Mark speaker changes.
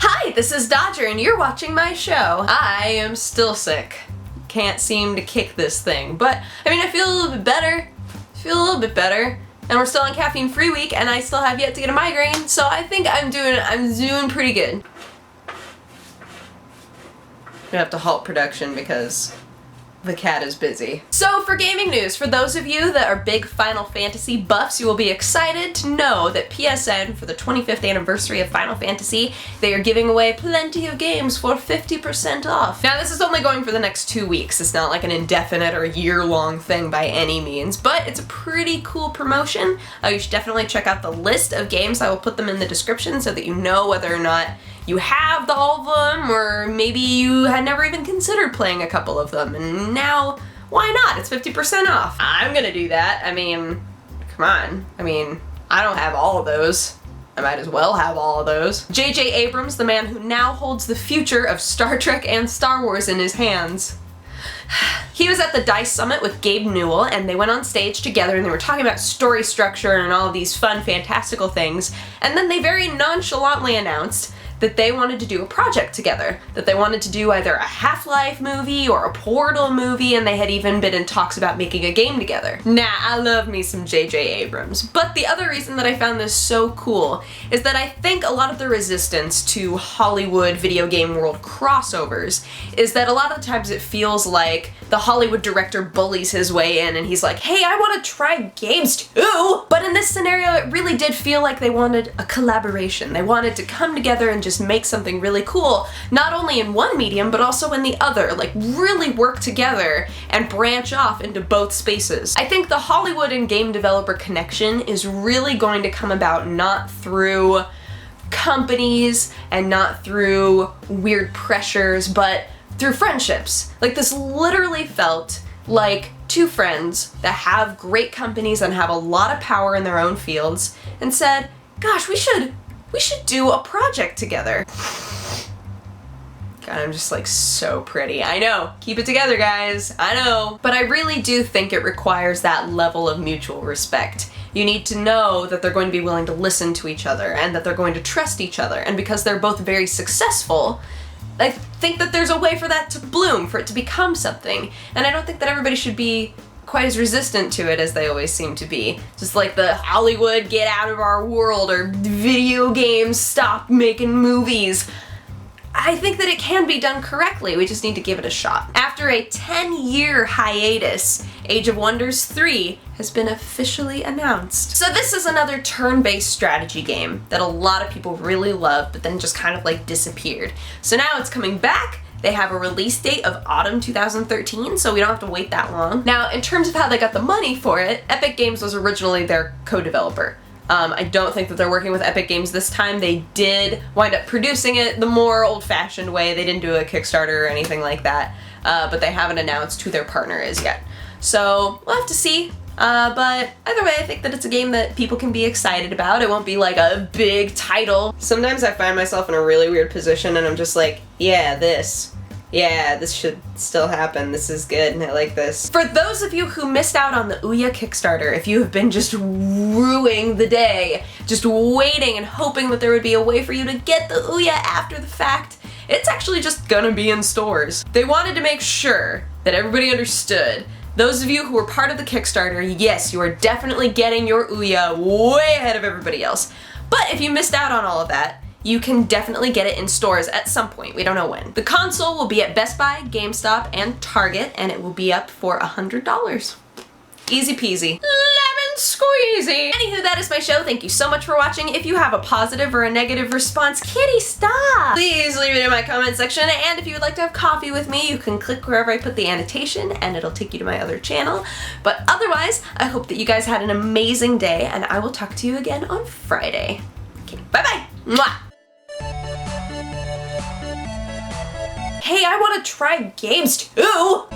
Speaker 1: Hi, this is Dodger and you're watching my show. I am still sick. Can't seem to kick this thing, but I mean I feel a little bit better. And we're still on caffeine-free week and I still have yet to get a migraine, so I think I'm doing pretty good. I'm gonna have to halt production because the cat is busy. So for gaming news, for those of you that are big Final Fantasy buffs, you will be excited to know that PSN, for the 25th anniversary of Final Fantasy, they are giving away plenty of games for 50% off. Now this is only going for the next 2 weeks. It's not like an indefinite or year-long thing by any means, but it's a pretty cool promotion. You should definitely check out the list of games. I will put them in the description so that you know whether or not you have all of them, or maybe you had never even considered playing a couple of them, and now, why not? It's 50% off. I'm gonna do that. I mean, come on. I mean, I don't have all of those. I might as well have all of those. J.J. Abrams, the man who now holds the future of Star Trek and Star Wars in his hands. He was at the DICE Summit with Gabe Newell, and they went on stage together and they were talking about story structure and all of these fun, fantastical things, and then they very nonchalantly announced that they wanted to do a project together, that they wanted to do either a Half-Life movie or a Portal movie, and they had even been in talks about making a game together. Nah, I love me some J.J. Abrams. But the other reason that I found this so cool is that I think a lot of the resistance to Hollywood video game world crossovers is that a lot of the times it feels like the Hollywood director bullies his way in and he's like, hey, I want to try games too! But in this scenario, it really did feel like they wanted a collaboration. They wanted to come together and just make something really cool, not only in one medium, but also in the other, like really work together and branch off into both spaces. I think the Hollywood and game developer connection is really going to come about not through companies and not through weird pressures, but through friendships. Like this literally felt like two friends that have great companies and have a lot of power in their own fields and said, gosh, we should do a project together. God, I'm just like so pretty. I know. Keep it together, guys. I know. But I really do think it requires that level of mutual respect. You need to know that they're going to be willing to listen to each other and that they're going to trust each other. And because they're both very successful, I think that there's a way for that to bloom, for it to become something. And I don't think that everybody should be quite as resistant to it as they always seem to be. Just like the Hollywood, get out of our world, or video games, stop making movies. I think that it can be done correctly, we just need to give it a shot. After a 10-year hiatus, Age of Wonders 3 has been officially announced. So this is another turn-based strategy game that a lot of people really love, but then just kind of like disappeared. So now it's coming back. They have a release date of autumn 2013, so we don't have to wait that long. Now, in terms of how they got the money for it, Epic Games was originally their co-developer. I don't think that they're working with Epic Games this time. They did wind up producing it the more old-fashioned way. They didn't do a Kickstarter or anything like that, but they haven't announced who their partner is yet. So we'll have to see. But either way, I think that it's a game that people can be excited about. It won't be like a big title. Sometimes I find myself in a really weird position and I'm just like, yeah, this should still happen. This is good and I like this. For those of you who missed out on the Ouya Kickstarter, if you have been just ruining the day, just waiting and hoping that there would be a way for you to get the Ouya after the fact, it's actually just gonna be in stores. They wanted to make sure that everybody understood. Those of you who were part of the Kickstarter, yes, you are definitely getting your Ouya way ahead of everybody else. But if you missed out on all of that, you can definitely get it in stores at some point. We don't know when. The console will be at Best Buy, GameStop, and Target, and it will be up for $100. Easy peasy. Lemon squeezy. Anywho, that is my show. Thank you so much for watching. If you have a positive or a negative response, kitty, stop! Please leave it in my comment section, and if you would like to have coffee with me, you can click wherever I put the annotation, and it'll take you to my other channel. But otherwise, I hope that you guys had an amazing day, and I will talk to you again on Friday. Okay, bye-bye! Mwah! Hey, I want to try games too!